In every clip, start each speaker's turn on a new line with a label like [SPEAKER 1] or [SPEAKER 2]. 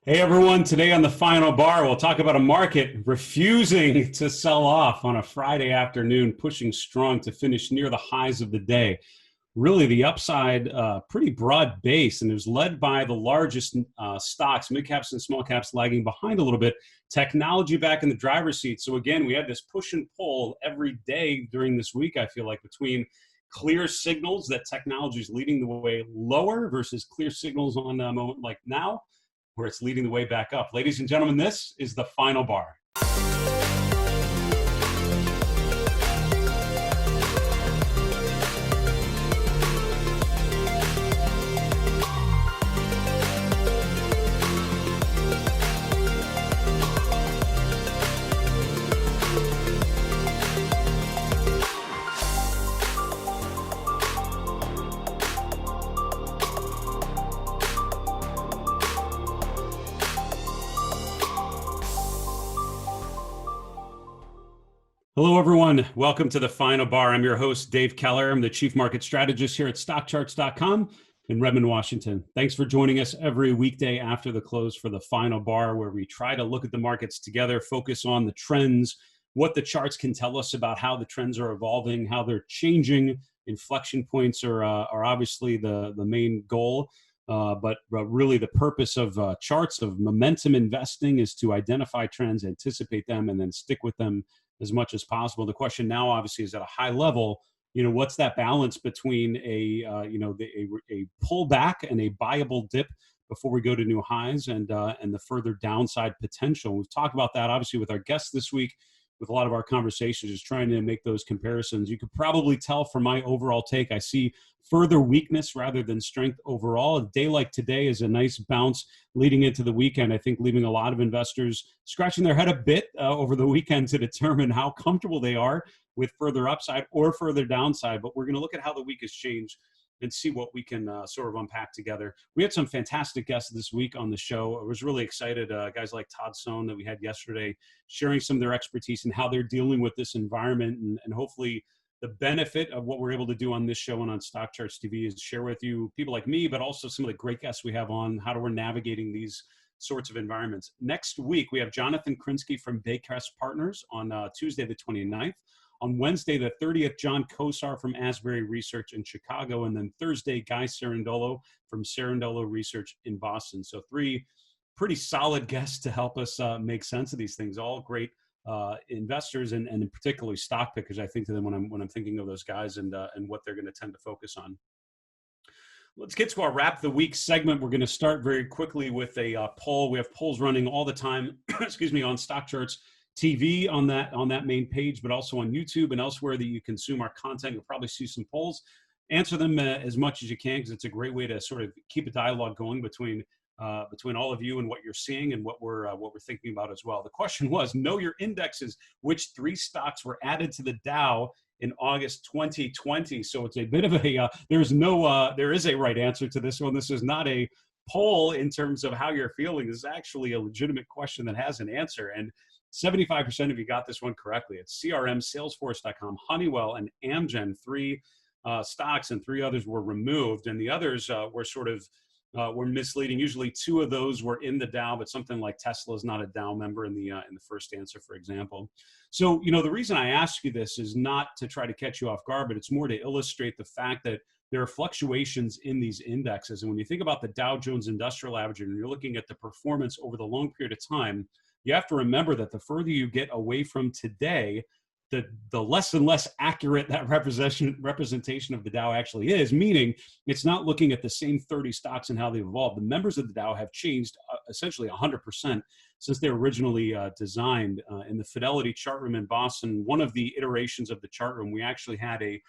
[SPEAKER 1] Hey everyone, today on the final bar, we'll talk about a market refusing to sell off on a Friday afternoon, pushing strong to finish near the highs of the day. Really, the upside, pretty broad base, and it was led by the largest stocks, mid caps and small caps lagging behind a little bit. Technology back in the driver's seat. So again, we had this push and pull every day during this week, I feel like, between clear signals that technology is leading the way lower versus clear signals on a moment like now where it's leading the way back up. Ladies and gentlemen, this is the final bar. Hello, everyone. Welcome to the final bar. I'm your host, Dave Keller. I'm the chief market strategist here at StockCharts.com in Redmond, Washington. Thanks for joining us every weekday after the close for the final bar, where we try to look at the markets together, focus on the trends, what the charts can tell us about how the trends are evolving, how they're changing. Inflection points are obviously the main goal. But really the purpose of charts, of momentum investing, is to identify trends, anticipate them, and then stick with them as much as possible. The question now, obviously, is at a high level, what's that balance between a pullback and a buyable dip before we go to new highs, and the further downside potential. We've talked about that, obviously, with our guests this week, with a lot of our conversations, just trying to make those comparisons. You could probably tell from my overall take, I see further weakness rather than strength overall. A day like today is a nice bounce leading into the weekend, I think, leaving a lot of investors scratching their head a bit over the weekend to determine how comfortable they are with further upside or further downside. But we're going to look at how the week has changed and see what we can sort of unpack together. We had some fantastic guests this week on the show. I was really excited. Guys like Todd Sohn that we had yesterday, sharing some of their expertise and how they're dealing with this environment. And hopefully the benefit of what we're able to do on this show and on Stock Charts TV is share with you people like me, but also some of the great guests we have on, how we're navigating these sorts of environments. Next week, we have Jonathan Krinsky from Baycrest Partners on Tuesday the 29th. On Wednesday, the 30th, John Kosar from Asbury Research in Chicago. And then Thursday, Guy Cerundolo from Cerundolo Research in Boston. So 3 pretty solid guests to help us make sense of these things. All great investors and particularly stock pickers, I think, to them when I'm thinking of those guys and what they're going to tend to focus on. Let's get to our Wrap the Week segment. We're going to start very quickly with a poll. We have polls running all the time, excuse me, on Stock Charts TV on that main page, but also on YouTube and elsewhere that you consume our content. You'll probably see some polls. Answer them as much as you can, because it's a great way to sort of keep a dialogue going between all of you and what you're seeing and what we're thinking about as well. The question was, know your indexes. Which 3 stocks were added to the Dow in August 2020? So it's a bit of a there is a right answer to this one. This is not a poll in terms of how you're feeling. This is actually a legitimate question that has an answer, and 75% of you got this one correctly. It's CRM, Salesforce.com, Honeywell, and Amgen. 3 stocks, and 3 others were removed, and the others were misleading. Usually 2 of those were in the Dow, but something like Tesla is not a Dow member in the first answer, for example. So, the reason I ask you this is not to try to catch you off guard, but it's more to illustrate the fact that there are fluctuations in these indexes. And when you think about the Dow Jones Industrial Average and you're looking at the performance over the long period of time, you have to remember that the further you get away from today, the less and less accurate that representation of the Dow actually is, meaning it's not looking at the same 30 stocks and how they've evolved. The members of the Dow have changed essentially 100% since they were originally designed. In the Fidelity chart room in Boston, one of the iterations of the chart room, we actually had a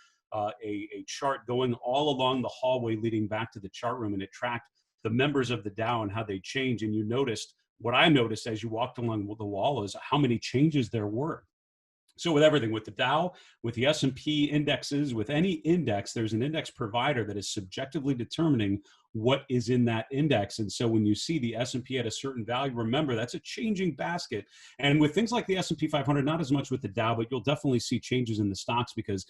[SPEAKER 1] chart going all along the hallway leading back to the chart room, and it tracked the members of the Dow and how they change. And you noticed, what I noticed as you walked along the wall, is how many changes there were. So with everything, with the Dow, with the S&P indexes, with any index, there's an index provider that is subjectively determining what is in that index. And so when you see the S&P at a certain value, remember that's a changing basket. And with things like the S&P 500, not as much with the Dow, but you'll definitely see changes in the stocks because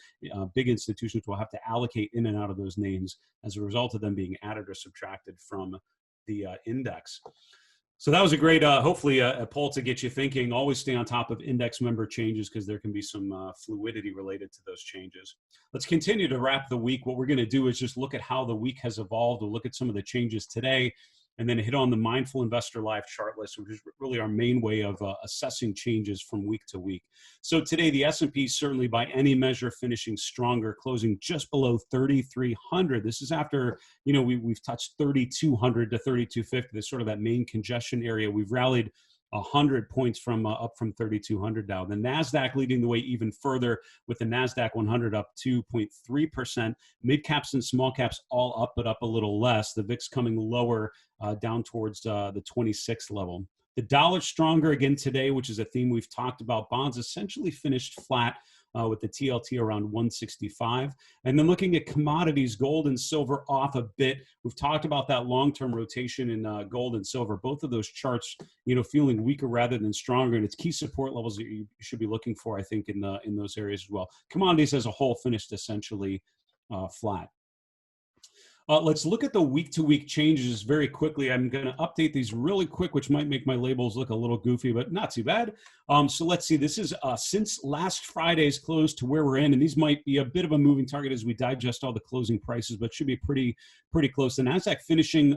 [SPEAKER 1] big institutions will have to allocate in and out of those names as a result of them being added or subtracted from the index. So that was a great, hopefully a poll to get you thinking. Always stay on top of index member changes because there can be some fluidity related to those changes. Let's continue to wrap the week. What we're going to do is just look at how the week has evolved. We'll look at some of the changes today and then hit on the Mindful Investor Live ChartList, which is really our main way of assessing changes from week to week. So today, the S&P certainly by any measure finishing stronger, closing just below 3,300. This is after, we've touched 3,200 to 3,250. This sort of that main congestion area. We've rallied 100 points from up from 3,200 now. The NASDAQ leading the way even further with the NASDAQ 100 up 2.3%. Mid caps and small caps all up, but up a little less. The VIX coming lower down towards the 26 level. The dollar stronger again today, which is a theme we've talked about. Bonds essentially finished flat with the TLT around 165. And then looking at commodities, gold and silver off a bit. We've talked about that long-term rotation in gold and silver. Both of those charts, feeling weaker rather than stronger. And it's key support levels that you should be looking for, I think, in those areas as well. Commodities as a whole finished essentially flat. Let's look at the week-to-week changes very quickly. I'm going to update these really quick, which might make my labels look a little goofy, but not too bad. So let's see. This is since last Friday's close to where we're in, and these might be a bit of a moving target as we digest all the closing prices, but should be pretty close. The NASDAQ finishing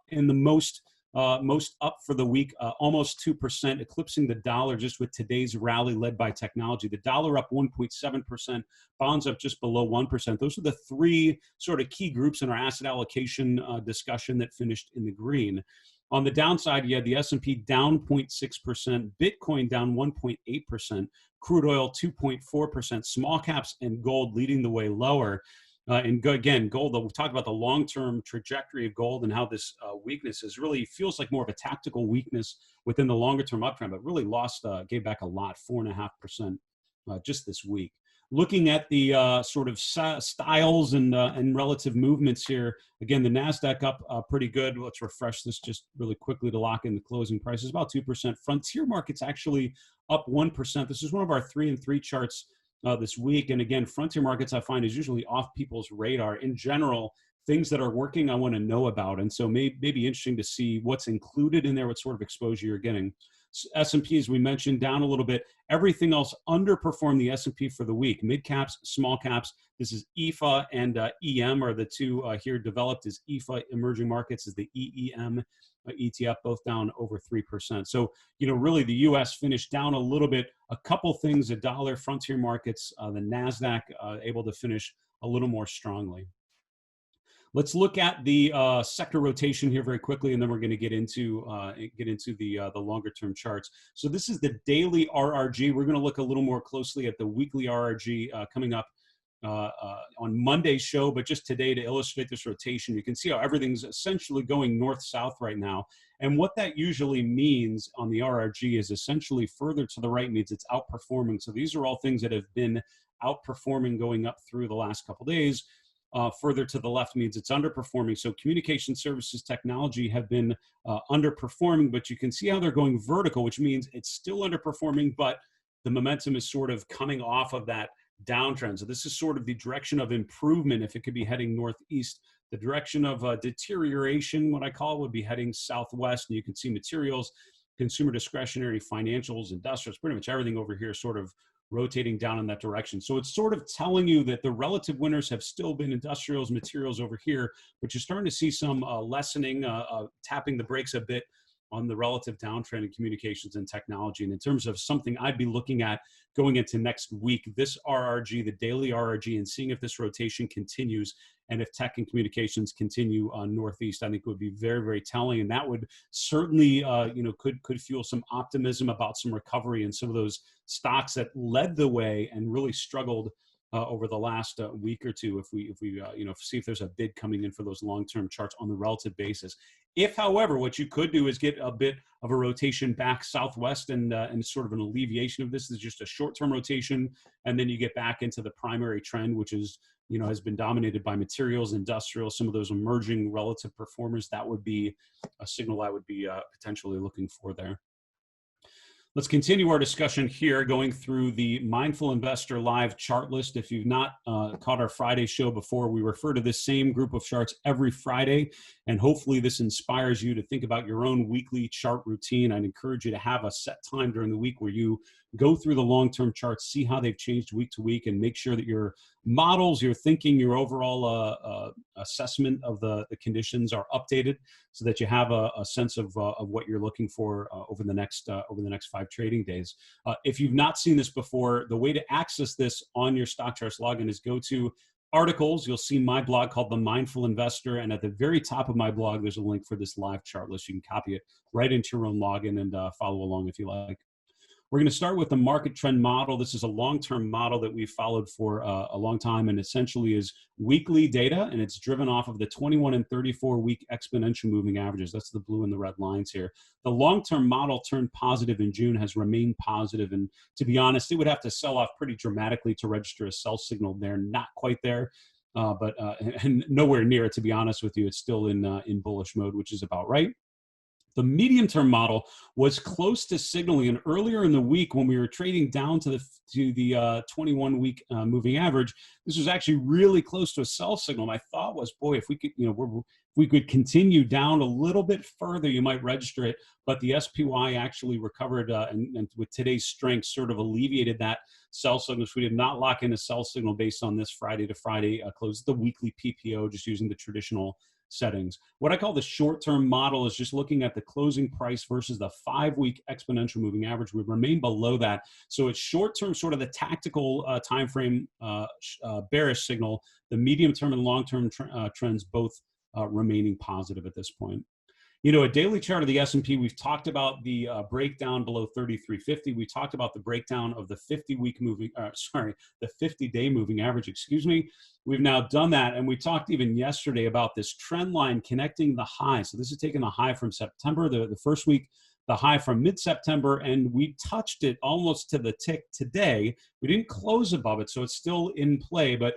[SPEAKER 1] in the most up for the week, almost 2%, eclipsing the dollar just with today's rally led by technology. The dollar up 1.7%, bonds up just below 1%. Those are the three sort of key groups in our asset allocation discussion that finished in the green. On the downside, you had the S&P down 0.6%, Bitcoin down 1.8%, crude oil 2.4%, small caps and gold leading the way lower. And again, gold, we've talked about the long-term trajectory of gold and how this weakness is really feels like more of a tactical weakness within the longer-term uptrend, but really gave back a lot, 4.5% just this week. Looking at the sort of styles and relative movements here, again, the NASDAQ up pretty good. Let's refresh this just really quickly to lock in the closing prices, about 2%. Frontier markets actually up 1%. This is one of our 3 and 3 charts this week. And again, frontier markets I find is usually off people's radar. In general, things that are working I want to know about. And so may be interesting to see what's included in there, what sort of exposure you're getting. S&P, as we mentioned, down a little bit. Everything else underperformed the S&P for the week. Mid caps, small caps. This is EFA and EM are the two here developed as EFA emerging markets is the EEM ETF, both down over 3%. So, really the U.S. finished down a little bit. A couple things, the dollar, frontier markets, the NASDAQ able to finish a little more strongly. Let's look at the sector rotation here very quickly, and then we're going to get into the longer term charts. So this is the daily RRG. We're going to look a little more closely at the weekly RRG coming up on Monday's show, but just today to illustrate this rotation, you can see how everything's essentially going north-south right now. And what that usually means on the RRG is essentially further to the right means it's outperforming. So these are all things that have been outperforming going up through the last couple days. Further to the left means it's underperforming. So communication services technology have been underperforming, but you can see how they're going vertical, which means it's still underperforming, but the momentum is sort of coming off of that downtrend. So this is sort of the direction of improvement if it could be heading northeast. The direction of deterioration, what I call, would be heading southwest. And you can see materials, consumer discretionary, financials, industrials, pretty much everything over here sort of rotating down in that direction. So it's sort of telling you that the relative winners have still been industrials, materials over here, but you're starting to see some lessening, tapping the brakes a bit on the relative downtrend in communications and technology. And in terms of something I'd be looking at going into next week, this RRG, the daily RRG, and seeing if this rotation continues and if tech and communications continue northeast, I think would be very, very telling. And that would certainly, could fuel some optimism about some recovery in some of those stocks that led the way and really struggled over the last week or two. If we see if there's a bid coming in for those long-term charts on the relative basis. If, however, what you could do is get a bit of a rotation back southwest and sort of an alleviation of this is just a short-term rotation, and then you get back into the primary trend, which is has been dominated by materials, industrial, some of those emerging relative performers. That would be a signal I would be potentially looking for there. Let's continue our discussion here, going through the Mindful Investor Live chart list. If you've not caught our Friday show before, we refer to this same group of charts every Friday, and hopefully this inspires you to think about your own weekly chart routine. I'd encourage you to have a set time during the week where you go through the long-term charts, see how they've changed week to week, and make sure that your models, your thinking, your overall assessment of the conditions are updated so that you have a sense of what you're looking for over the next 5 trading days. If you've not seen this before, the way to access this on your StockCharts login is go to articles. You'll see my blog called The Mindful Investor, and at the very top of my blog, there's a link for this live chart list. You can copy it right into your own login and follow along if you like. We're going to start with the market trend model. This is a long-term model that we've followed for a long time, and essentially is weekly data, and it's driven off of the 21 and 34-week exponential moving averages. That's the blue and the red lines here. The long-term model turned positive in June, has remained positive, and to be honest, it would have to sell off pretty dramatically to register a sell signal there. Not quite there, but and nowhere near it, to be honest with you. It's still in bullish mode, which is about right. The medium-term model was close to signaling, and earlier in the week when we were trading down to the 21-week moving average, this was actually really close to a sell signal. My thought was, boy, if we could, if we could continue down a little bit further, you might register it. But the SPY actually recovered, and with today's strength, sort of alleviated that sell signal. So we did not lock in a sell signal based on this Friday to Friday close. The weekly PPO, just using the traditional settings. What I call the short-term model is just looking at the closing price versus the 5-week exponential moving average. We remain below that. So it's short-term, sort of the tactical time frame bearish signal. The medium-term and long-term trends both remaining positive at this point. A daily chart of the S&P, we've talked about the breakdown below 3350. We talked about the breakdown of the 50-week moving, the 50-day moving average, excuse me. We've now done that, and we talked even yesterday about this trend line connecting the high. So this is taking the high from September, the first week, the high from mid-September, and we touched it almost to the tick today. We didn't close above it, so it's still in play, but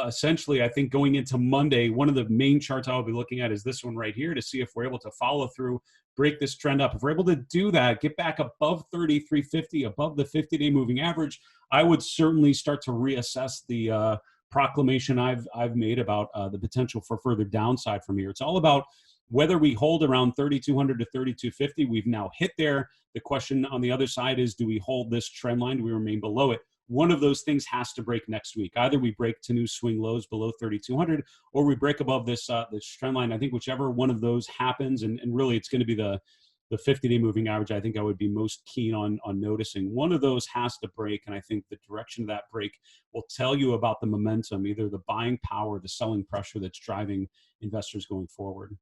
[SPEAKER 1] essentially, I think going into Monday, one of the main charts I'll be looking at is this one right here to see if we're able to follow through, break this trend up. If we're able to do that, get back above 3350, above the 50-day moving average, I would certainly start to reassess the proclamation I've made about the potential for further downside from here. It's all about whether we hold around 3,200 to 3,250. We've now hit there. The question on the other side is, do we hold this trend line? Do we remain below it? One of those things has to break next week. Either we break to new swing lows below 3,200, or we break above this trend line. I think whichever one of those happens, and really it's going to be the 50-day moving average, I think I would be most keen on noticing. One of those has to break, and I think the direction of that break will tell you about the momentum, either the buying power, the selling pressure that's driving investors going forward.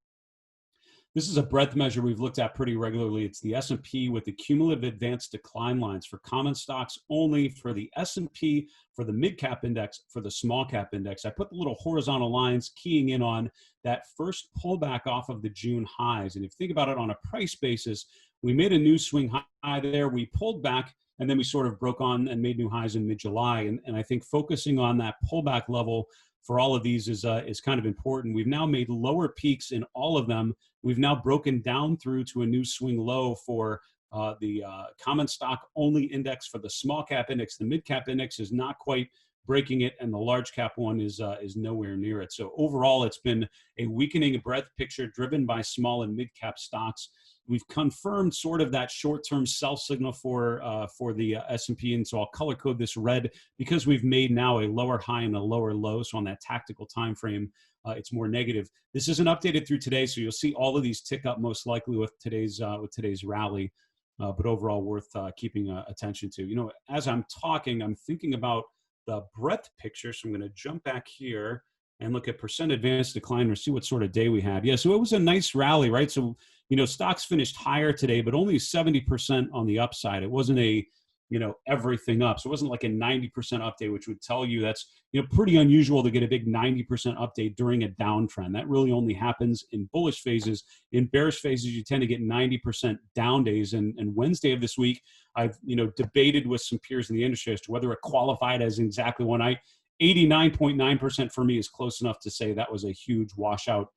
[SPEAKER 1] This is a breadth measure we've looked at pretty regularly. It's the S&P with the cumulative advanced decline lines for common stocks only, for the S&P, for the mid-cap index, for the small-cap index. I put the little horizontal lines keying in on that first pullback off of the June highs. And if you think about it on a price basis, we made a new swing high there. We pulled back, and then we sort of broke on and made new highs in mid-July. And I think focusing on that pullback level for all of these is kind of important. We've now made lower peaks in all of them. We've now broken down through to a new swing low for the common stock only index. For the small cap index, the mid cap index is not quite breaking it, and the large cap one is nowhere near it. So overall, it's been a weakening breadth picture driven by small and mid cap stocks. We've confirmed sort of that short-term sell signal for the S&P, and so I'll color code this red because we've made now a lower high and a lower low. So on that tactical time frame, it's more negative. This isn't updated through today, so you'll see all of these tick up most likely with today's rally, but overall worth keeping attention to. As I'm talking, I'm thinking about the breadth picture, so I'm going to jump back here and look at percent advanced decline or see what sort of day we had. Yeah, so it was a nice rally, right? So stocks finished higher today, but only 70% on the upside. It wasn't a, everything up. So it wasn't like a 90% update, which would tell you that's, pretty unusual to get a big 90% update during a downtrend. That really only happens in bullish phases. In bearish phases, you tend to get 90% down days. And Wednesday of this week, I've, debated with some peers in the industry as to whether it qualified as exactly one. 89.9% for me is close enough to say that was a huge washout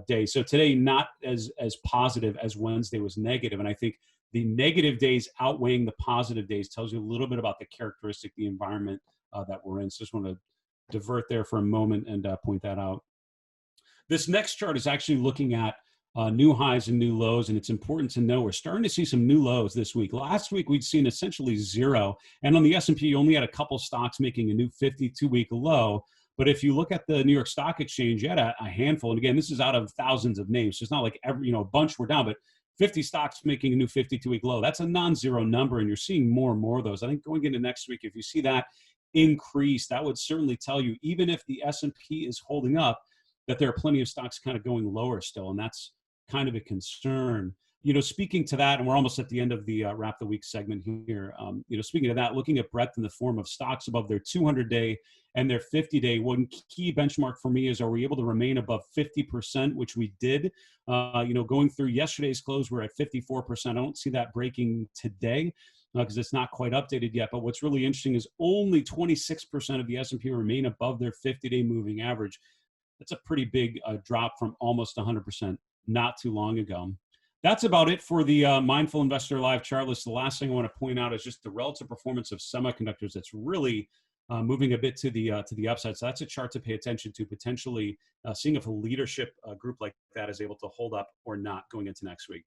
[SPEAKER 1] day. So today, not as positive as Wednesday was negative. And I think the negative days outweighing the positive days tells you a little bit about the characteristic, the environment that we're in. So just want to divert there for a moment and point that out. This next chart is actually looking at new highs and new lows, and it's important to know we're starting to see some new lows this week. Last week, we'd seen essentially zero, and on the S&P, you only had a couple stocks making a new 52-week low. But if you look at the New York Stock Exchange, you had a handful, and again, this is out of thousands of names, so it's not like a bunch were down, but 50 stocks making a new 52-week low. That's a non-zero number, and you're seeing more and more of those. I think going into next week, if you see that increase, that would certainly tell you, even if the S&P is holding up, that there are plenty of stocks kind of going lower still, and that's kind of a concern. Speaking to that, and we're almost at the end of the Wrap the Week segment here, speaking of that, looking at breadth in the form of stocks above their 200-day and their 50-day, one key benchmark for me is, are we able to remain above 50%, which we did. Going through yesterday's close, we're at 54%. I don't see that breaking today because it's not quite updated yet. But what's really interesting is only 26% of the S&P remain above their 50-day moving average. That's a pretty big drop from almost 100% not too long ago. That's about it for the Mindful Investor Live chart list. The last thing I want to point out is just the relative performance of semiconductors that's really moving a bit to the upside. So that's a chart to pay attention to, potentially seeing if a leadership group like that is able to hold up or not going into next week.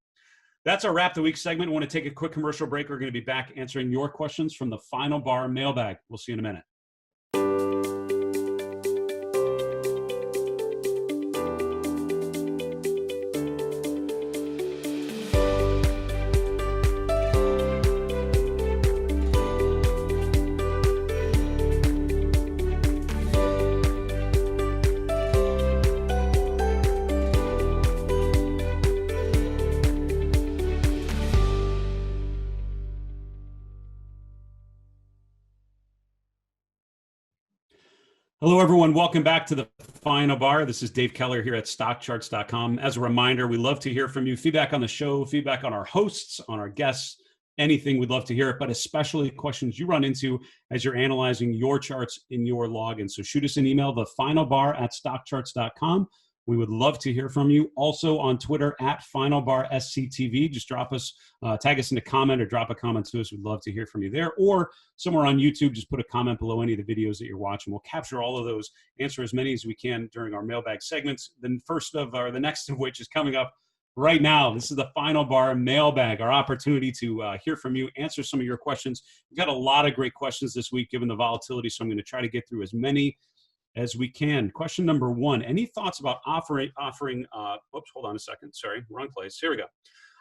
[SPEAKER 1] That's our Wrap the Week segment. I want to take a quick commercial break. We're going to be back answering your questions from the Final Bar Mailbag. We'll see you in a minute. Hello, everyone. Welcome back to the Final Bar. This is Dave Keller here at StockCharts.com. As a reminder, we love to hear from you. Feedback on the show, feedback on our hosts, on our guests, anything, we'd love to hear it, but especially questions you run into as you're analyzing your charts in your login. So shoot us an email, thefinalbar@StockCharts.com. We would love to hear from you. Also on Twitter @FinalBarSCTV. Just drop us, tag us in a comment or drop a comment to us. We'd love to hear from you there. Or somewhere on YouTube, just put a comment below any of the videos that you're watching. We'll capture all of those, answer as many as we can during our mailbag segments. The next of which is coming up right now. This is the Final Bar Mailbag, our opportunity to hear from you, answer some of your questions. We've got a lot of great questions this week given the volatility, so I'm going to try to get through as many as we can. Question number one, any thoughts about offering oops, hold on a second. Sorry, wrong place. Here we go.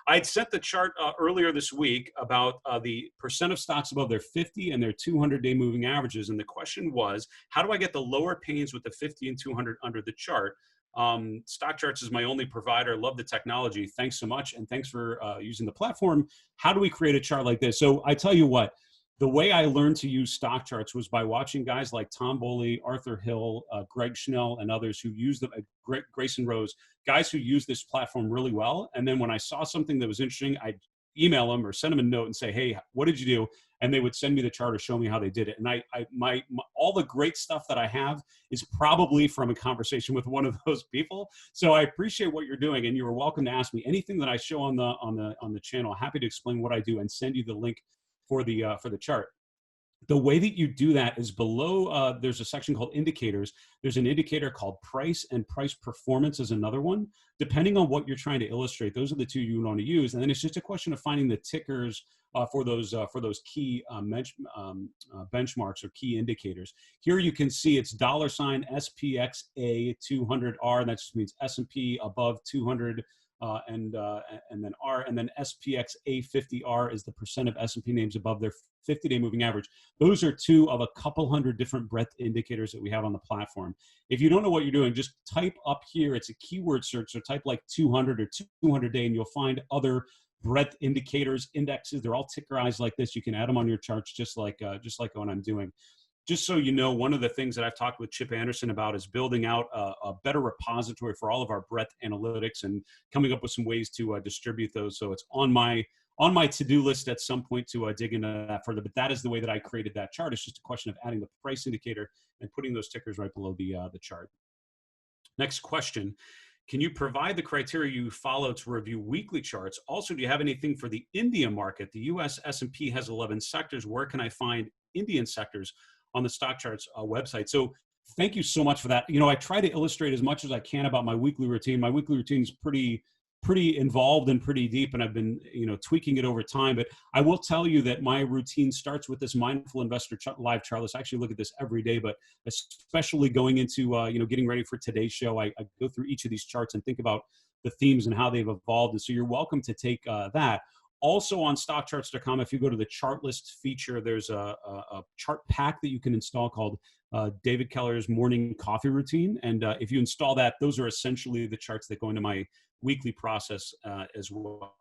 [SPEAKER 1] I had sent the chart earlier this week about the percent of stocks above their 50 and their 200-day moving averages. And the question was, how do I get the lower pains with the 50 and 200 under the chart? StockCharts is my only provider. Love the technology. Thanks so much. And thanks for using the platform. How do we create a chart like this? So I tell you what, the way I learned to use StockCharts was by watching guys like Tom Boley, Arthur Hill, Greg Schnell, and others who use them, Grayson Rose, guys who use this platform really well. And then when I saw something that was interesting, I'd email them or send them a note and say, hey, what did you do? And they would send me the chart or show me how they did it. And all the great stuff that I have is probably from a conversation with one of those people. So I appreciate what you're doing, and you're welcome to ask me anything that I show on the channel. Happy to explain what I do and send you the link for the chart. The way that you do that is below, there's a section called indicators. There's an indicator called price, and price performance is another one. Depending on what you're trying to illustrate, those are the two you want to use. And then it's just a question of finding the tickers for those key benchmarks or key indicators. Here you can see it's $SPXA 200R. That just means S&P above 200. And then R, and then SPXA 50R is the percent of S&P names above their 50-day moving average. Those are two of a couple hundred different breadth indicators that we have on the platform. If you don't know what you're doing, just type up here. It's a keyword search, so type like 200 or 200-day, and you'll find other breadth indicators, indexes. They're all tickerized like this. You can add them on your charts just like what I'm doing. Just so you know, one of the things that I've talked with Chip Anderson about is building out a better repository for all of our breadth analytics and coming up with some ways to distribute those. So it's on my to-do list at some point to dig into that further. But that is the way that I created that chart. It's just a question of adding the price indicator and putting those tickers right below the chart. Next question. Can you provide the criteria you follow to review weekly charts? Also, do you have anything for the India market? The US S&P has 11 sectors. Where can I find Indian sectors on the StockCharts website? So thank you so much for that. You know, I try to illustrate as much as I can about my weekly routine. My weekly routine is pretty involved and pretty deep, and I've been, you know, tweaking it over time. But I will tell you that my routine starts with this Mindful Investor Live ChartList. I actually look at this every day, but especially going into, you know, getting ready for today's show, I go through each of these charts and think about the themes and how they've evolved. And so you're welcome to take that. Also on StockCharts.com, if you go to the chart list feature, there's a chart pack that you can install called David Keller's Morning Coffee Routine. And if you install that, those are essentially the charts that go into my weekly process as well.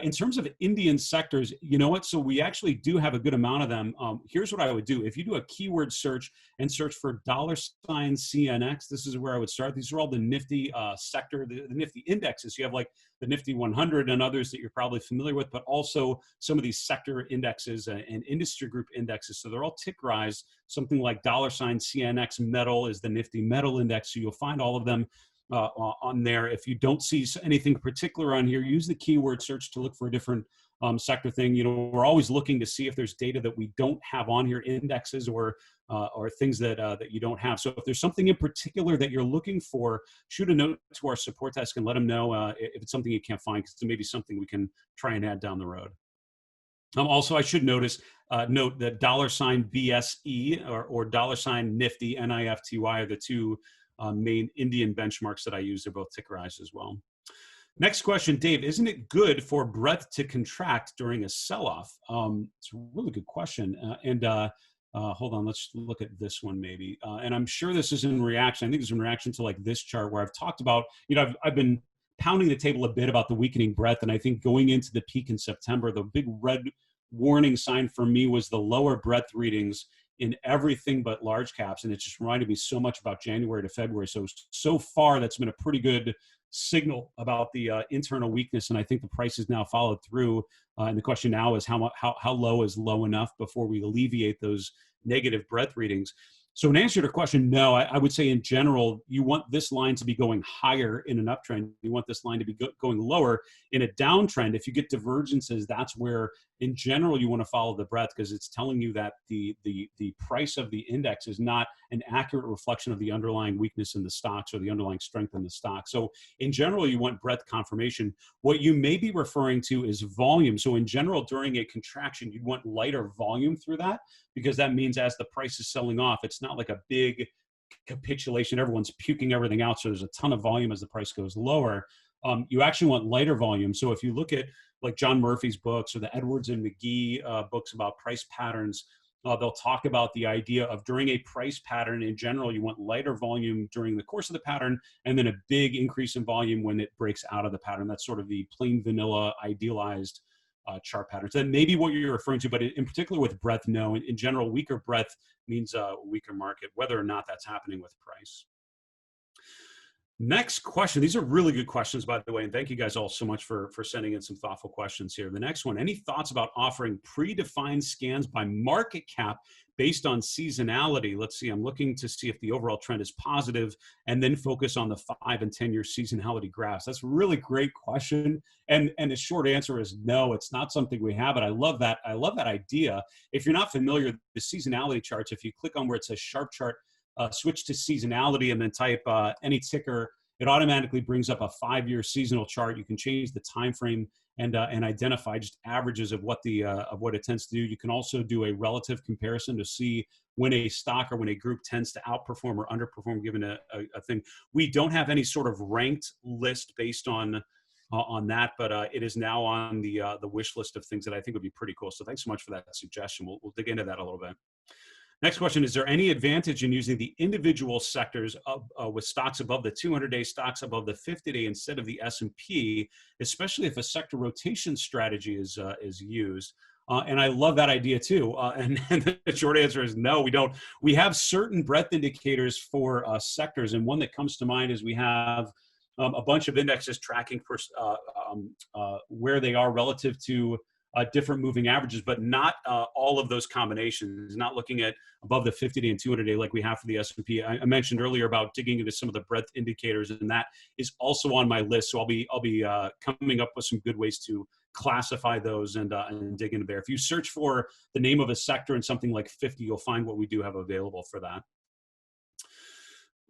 [SPEAKER 1] In terms of Indian sectors, you know what? So we actually do have a good amount of them. Here's what I would do. If you do a keyword search and search for $CNX, this is where I would start. These are all the Nifty sector, the Nifty indexes. You have like the Nifty 100 and others that you're probably familiar with, but also some of these sector indexes and industry group indexes. So they're all tickerized. Something like $CNX metal is the Nifty metal index. So you'll find all of them on there. If you don't see anything particular on here, use the keyword search to look for a different sector thing. You know, we're always looking to see if there's data that we don't have on here, indexes or things that that you don't have. So if there's something in particular that you're looking for, shoot a note to our support desk and let them know if it's something you can't find, because it may be something we can try and add down the road. Also, I should note that $BSE or $Nifty, NIFTY are the two main Indian benchmarks that I use. They're both tickerized as well. Next question, Dave, isn't it good for breadth to contract during a sell-off? It's a really good question. Hold on, let's look at this one maybe. And I'm sure this is in reaction. I think it's in reaction to like this chart where I've talked about, you know, I've been pounding the table a bit about the weakening breadth. And I think going into the peak in September, the big red warning sign for me was the lower breadth readings in everything but large caps. And it just reminded me so much about January to February. So far, that's been a pretty good signal about the internal weakness. And I think the price has now followed through. And the question now is how low is low enough before we alleviate those negative breadth readings? So in answer to your question, no, I would say in general, you want this line to be going higher in an uptrend. You want this line to be going lower in a downtrend. If you get divergences, that's where in general you want to follow the breadth, because it's telling you that the price of the index is not an accurate reflection of the underlying weakness in the stocks or the underlying strength in the stock. So in general, you want breadth confirmation. What you may be referring to is volume. So in general, during a contraction, you'd want lighter volume through that, because that means as the price is selling off, it's not like a big capitulation. Everyone's puking everything out. So there's a ton of volume as the price goes lower. You actually want lighter volume. So if you look at like John Murphy's books or the Edwards and McGee books about price patterns, they'll talk about the idea of during a price pattern in general, you want lighter volume during the course of the pattern, and then a big increase in volume when it breaks out of the pattern. That's sort of the plain vanilla idealized chart patterns. That may be what you're referring to, but in particular with breadth, no. In general, weaker breadth means a weaker market, whether or not that's happening with price. Next question. These are really good questions, by the way, and thank you guys all so much for sending in some thoughtful questions here. The next one, any thoughts about offering predefined scans by market cap based on seasonality? Let's see, I'm looking to see if the overall trend is positive and then focus on the 5 and 10 year seasonality graphs. That's a really great question. And the short answer is no, it's not something we have, but I love that. I love that idea. If you're not familiar with the seasonality charts, if you click on where it says Sharp Chart, switch to seasonality and then type any ticker, it automatically brings up a 5-year seasonal chart. You can change the time frame and identify just averages of what it tends to do. You can also do a relative comparison to see when a stock or when a group tends to outperform or underperform given a thing. We don't have any sort of ranked list based on that, but it is now on the wish list of things that I think would be pretty cool. So thanks so much for that suggestion. We'll dig into that a little bit. Next question, is there any advantage in using the individual sectors with stocks above the 200-day, stocks above the 50-day instead of the S&P, especially if a sector rotation strategy is used? And I love that idea too. And the short answer is no, we don't. We have certain breadth indicators for sectors, and one that comes to mind is we have a bunch of indexes tracking for where they are relative to different moving averages, but not all of those combinations, not looking at above the 50-day and 200-day like we have for the S&P. I mentioned earlier about digging into some of the breadth indicators, and that is also on my list. So I'll be coming up with some good ways to classify those and dig into there. If you search for the name of a sector and something like 50, you'll find what we do have available for that.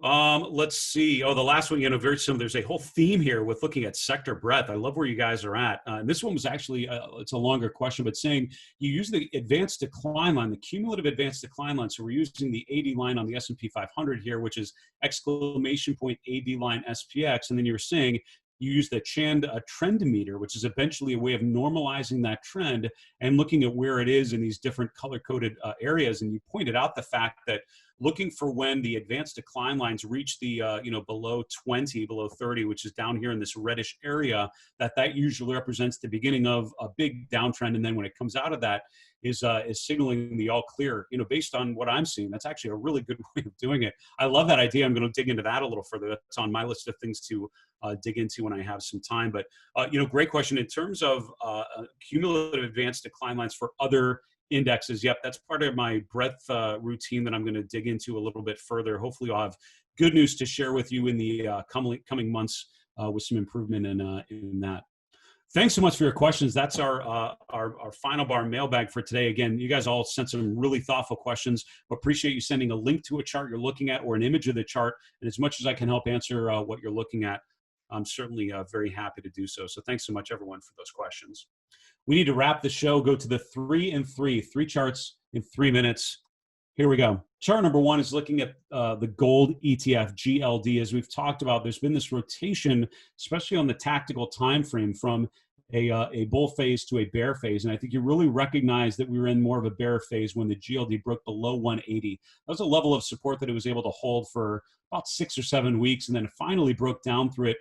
[SPEAKER 1] Let's see. Oh, the last one, very similar. There's a whole theme here with looking at sector breadth. I love where you guys are at. And this one was actually, it's a longer question, but saying you use the advanced decline line, the cumulative advanced decline line. So we're using the AD line on the S&P 500 here, which is exclamation point AD line SPX. And then you're saying you use the trend meter, which is eventually a way of normalizing that trend and looking at where it is in these different color-coded areas. And you pointed out the fact that looking for when the advanced decline lines reach the below 20, below 30, which is down here in this reddish area, that usually represents the beginning of a big downtrend. And then when it comes out of that is signaling the all clear. Based on what I'm seeing, that's actually a really good way of doing it. I love that idea. I'm going to dig into that a little further. That's on my list of things to dig into when I have some time. But great question in terms of cumulative advanced decline lines for other indexes. Yep, that's part of my breadth routine that I'm going to dig into a little bit further. Hopefully I'll have good news to share with you in the coming months with some improvement in that. Thanks so much for your questions. That's our final bar mailbag for today. Again, you guys all sent some really thoughtful questions. Appreciate you sending a link to a chart you're looking at or an image of the chart. And as much as I can help answer what you're looking at, I'm certainly very happy to do so. So thanks so much, everyone, for those questions. We need to wrap the show. Go to the 3 and 3 charts in 3 minutes. Here we go. Chart number 1 is looking at the gold ETF, GLD. As we've talked about, there's been this rotation, especially on the tactical time frame, from a bull phase to a bear phase. And I think you really recognize that we were in more of a bear phase when the GLD broke below 180. That was a level of support that it was able to hold for about 6 or 7 weeks, and then it finally broke down through it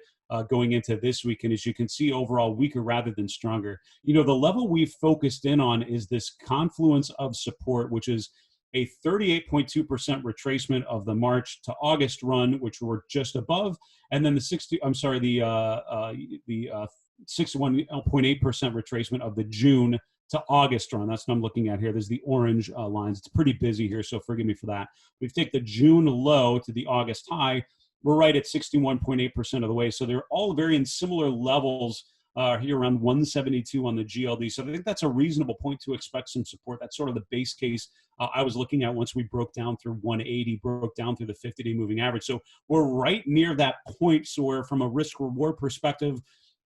[SPEAKER 1] going into this week. And as you can see, overall weaker rather than stronger. The level we've focused in on is this confluence of support, which is a 38.2% retracement of the March to August run, which we're just above, and then the 61.8% retracement of the June to August run. That's what I'm looking at here. There's the orange lines. It's pretty busy here, so forgive me for that. If you take the June low to the August high, we're right at 61.8% of the way. So they're all very in similar levels here around 172 on the GLD. So I think that's a reasonable point to expect some support. That's sort of the base case I was looking at once we broke down through 180, broke down through the 50-day moving average. So we're right near that point. So we're, from a risk reward perspective,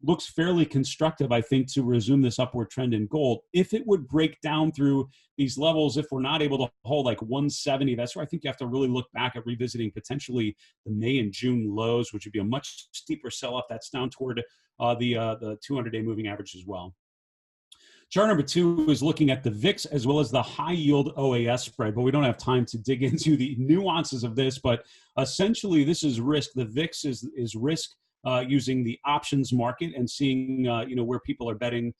[SPEAKER 1] looks fairly constructive, I think, to resume this upward trend in gold. If it would break down through these levels, if we're not able to hold like 170, that's where I think you have to really look back at revisiting potentially the May and June lows, which would be a much steeper sell-off. That's down toward the 200-day moving average as well. Chart number 2 is looking at the VIX as well as the high-yield OAS spread, but we don't have time to dig into the nuances of this. But essentially, this is risk. The VIX is risk. Using the options market and seeing where people are betting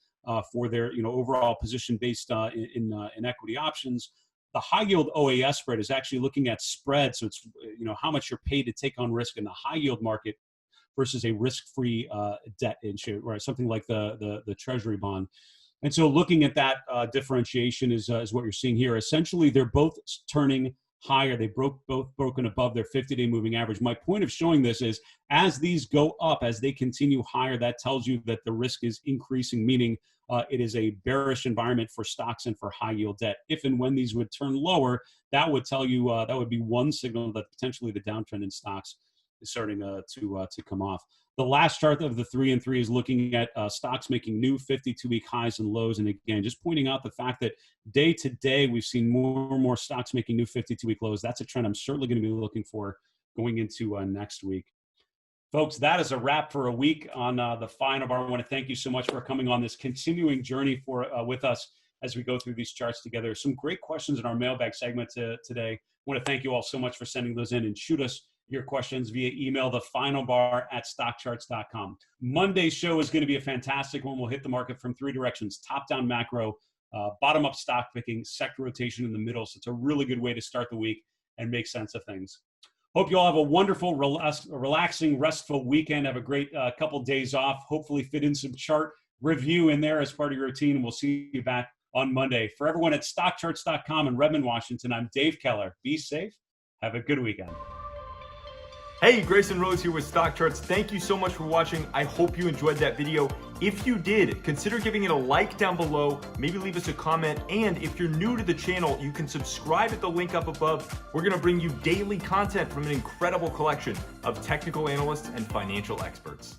[SPEAKER 1] for their overall position based in equity options. The high yield OAS spread is actually looking at spread, so it's how much you're paid to take on risk in the high yield market versus a risk-free debt issue, or something like the treasury bond. And so looking at that differentiation is what you're seeing here. Essentially, they're both turning higher. They both broken above their 50-day moving average. My point of showing this is as these go up, as they continue higher, that tells you that the risk is increasing, meaning it is a bearish environment for stocks and for high yield debt. If and when these would turn lower, that would tell you that would be one signal that potentially the downtrend in stocks is starting to come off. The last chart of the 3 and 3 is looking at stocks making new 52-week highs and lows. And again, just pointing out the fact that day to day, we've seen more and more stocks making new 52-week lows. That's a trend I'm certainly going to be looking for going into next week. Folks, that is a wrap for a week on the final bar. I want to thank you so much for coming on this continuing journey with us as we go through these charts together. Some great questions in our mailbag segment today. I want to thank you all so much for sending those in, and shoot us your questions via email, thefinalbar@stockcharts.com. Monday's show is going to be a fantastic one. We'll hit the market from 3 directions: top-down macro, bottom-up stock picking, sector rotation in the middle. So it's a really good way to start the week and make sense of things. Hope you all have a wonderful, relaxing, restful weekend. Have a great couple days off. Hopefully fit in some chart review in there as part of your routine. We'll see you back on Monday. For everyone at StockCharts.com in Redmond, Washington, I'm Dave Keller. Be safe. Have a good weekend.
[SPEAKER 2] Hey, Grayson Rose here with StockCharts. Thank you so much for watching. I hope you enjoyed that video. If you did, consider giving it a like down below, maybe leave us a comment, and if you're new to the channel, you can subscribe at the link up above. We're gonna bring you daily content from an incredible collection of technical analysts and financial experts.